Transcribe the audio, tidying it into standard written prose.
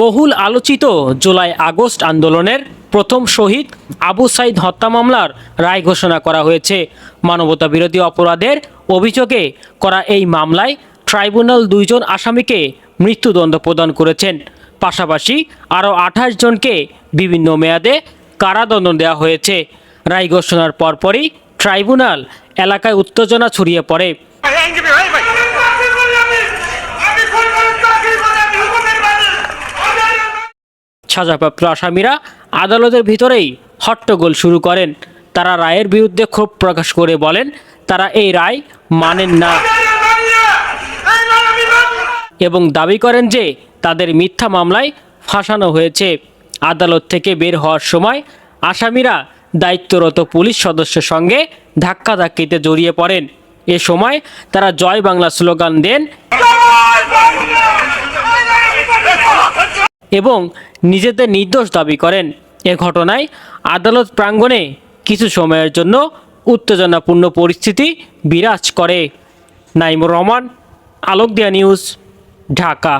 বহুল আলোচিত July August আন্দোলনের প্রথম শহীদ আবু সাইদ হত্যা মামলার রায় ঘোষণা করা হয়েছে। মানবতাবিরোধী অপরাধের অভিযোগে করা এই মামলায় ট্রাইব্যুনাল 2 জন আসামিকে মৃত্যুদণ্ড প্রদান করেছেন। পাশাপাশি আরও 28 জনকে বিভিন্ন মেয়াদে কারাদণ্ড দেওয়া হয়েছে। রায় ঘোষণার পরপরই ট্রাইব্যুনাল এলাকায় উত্তেজনা ছড়িয়ে পড়ে। সাজাপ্রাপ্ত আসামিরা আদালতের ভিতরেই হট্টগোল শুরু করেন। তারা রায়ের বিরুদ্ধে ক্ষোভ প্রকাশ করে বলেন তারা এই রায় মানেন না এবং দাবি করেন যে তাদের মিথ্যা মামলায় ফাঁসানো হয়েছে। আদালত থেকে বের হওয়ার সময় আসামিরা দায়িত্বরত পুলিশ সদস্যের সঙ্গে ধাক্কাধাক্কিতে জড়িয়ে পড়েন। এ সময় তারা জয় বাংলা স্লোগান দেন এবং নিজেদের নির্দোষ দাবি করেন। এ ঘটনায় আদালত প্রাঙ্গণে কিছু সময়ের জন্য উত্তেজনাপূর্ণ পরিস্থিতি বিরাজ করে। নাইমুর রহমান, আলোক দিয়া নিউজ, ঢাকা।